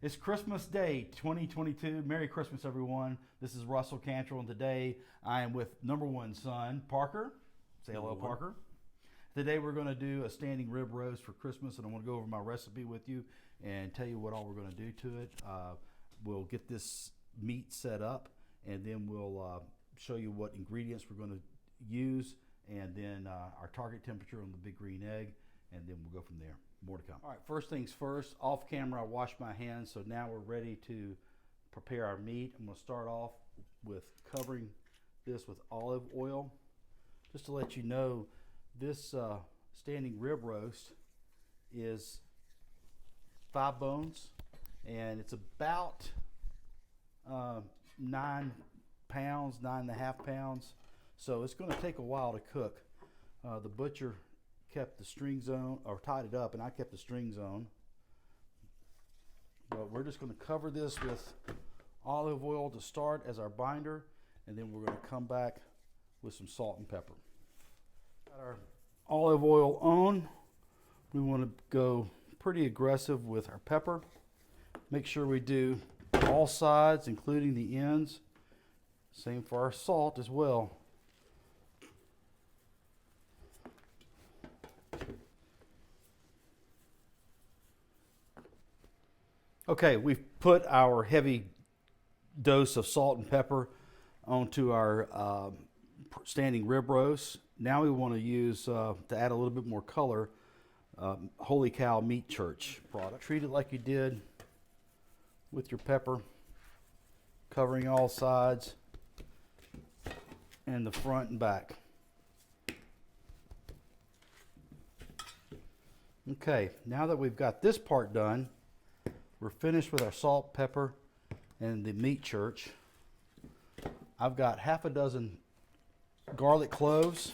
It's Christmas Day 2022. Merry Christmas, everyone. This is Russell Cantrell, and today I am with number one son, Parker. Say hello, Parker. Today we're going to do a standing rib roast for Christmas, and I want to go over my recipe with you and tell you what all we're going to do to it. We'll get this meat set up, and then we'll show you what ingredients we're going to use, and then our target temperature on the big green egg, and then we'll go from there. More to come. All right, first things first, off camera I washed my hands, so now we're ready to prepare our meat. I'm going to start off with covering this with olive oil. Just to let you know, this standing rib roast is 5 bones, and it's about 9 pounds, 9.5 pounds. So it's going to take a while to cook. The butcher kept the strings on, or tied it up, and I kept the strings on. But we're just going to cover this with olive oil to start as our binder, and then we're going to come back with some salt and pepper. Got our olive oil on. We want to go pretty aggressive with our pepper. Make sure we do all sides, including the ends. Same for our salt as well. Okay, we've put our heavy dose of salt and pepper onto our standing rib roast. Now we want to use, to add a little bit more color, Holy Cow Meat Church product. Treat it like you did with your pepper, covering all sides and the front and back. Okay, now that we've got this part done, we're finished with our salt, pepper, and the meat church. I've got half a dozen garlic cloves.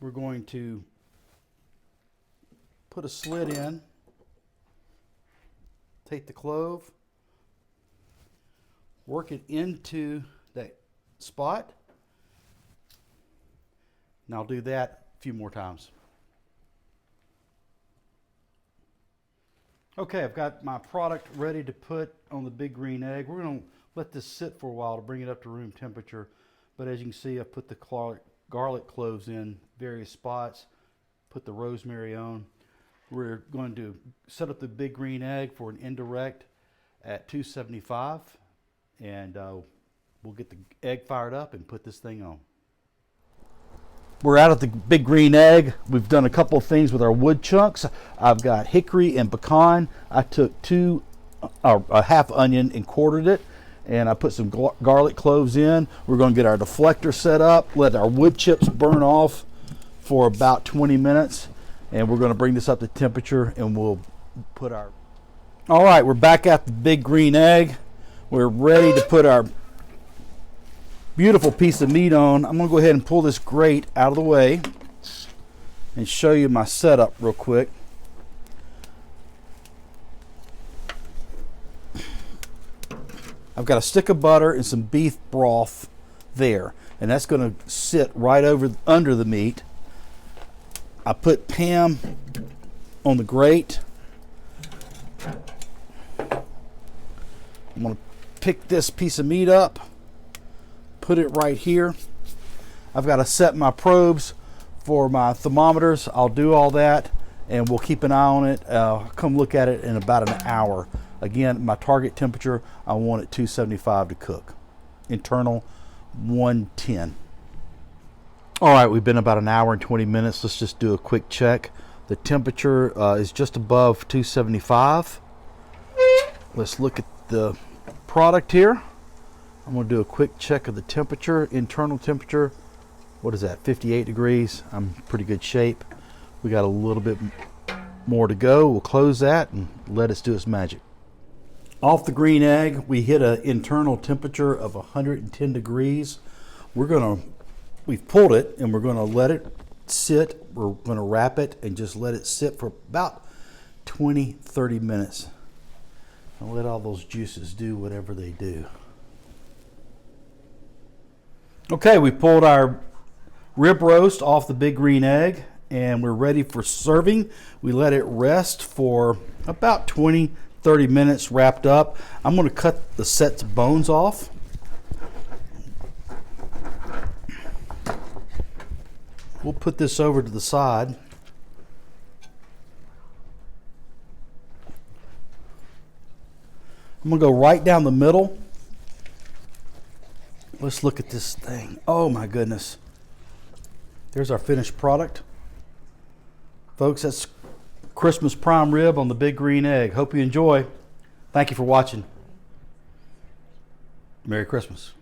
We're going to put a slit in, take the clove, work it into that spot, and I'll do that a few more times. Okay, I've got my product ready to put on the big green egg. We're going to let this sit for a while to bring it up to room temperature. But as you can see, I've put the garlic cloves in various spots, put the rosemary on. We're going to set up the big green egg for an indirect at 275, and we'll get the egg fired up and put this thing on. We're out at the big green egg. We've done a couple of things with our wood chunks. I've got hickory and pecan. I took a half onion and quartered it, and I put some garlic cloves in. We're going to get our deflector set up, let our wood chips burn off for about 20 minutes, and we're going to bring this up to temperature, and we'll put our... All right, we're back at the big green egg. We're ready to put our beautiful piece of meat on. I'm going to go ahead and pull this grate out of the way and show you my setup real quick. I've got a stick of butter and some beef broth there, and that's going to sit right under the meat. I put Pam on the grate. I'm going to pick this piece of meat up, put it right here. I've got to set my probes for my thermometers. I'll do all that, and we'll keep an eye on it. Come look at it in about an hour. Again, my target temperature, I want it 275 to cook. Internal 110. All right, we've been about an hour and 20 minutes. Let's just do a quick check. The temperature is just above 275. Let's look at the product here. I'm going to do a quick check of the temperature, internal temperature. What is that, 58 degrees? I'm in pretty good shape. We got a little bit more to go. We'll close that and let it do its magic. Off the green egg, we hit an internal temperature of 110 degrees. We've pulled it, and we're going to let it sit. We're going to wrap it and just let it sit for about 20-30 minutes. And let all those juices do whatever they do. Okay, we pulled our rib roast off the big green egg, and we're ready for serving. We let it rest for about 20 30 minutes wrapped up. I'm going to cut the set's bones off. We'll put this over to the side. I'm going to go right down the middle. Let's look at this thing. Oh my goodness. There's our finished product. Folks, that's Christmas prime rib on the big green egg. Hope you enjoy. Thank you for watching. Merry Christmas.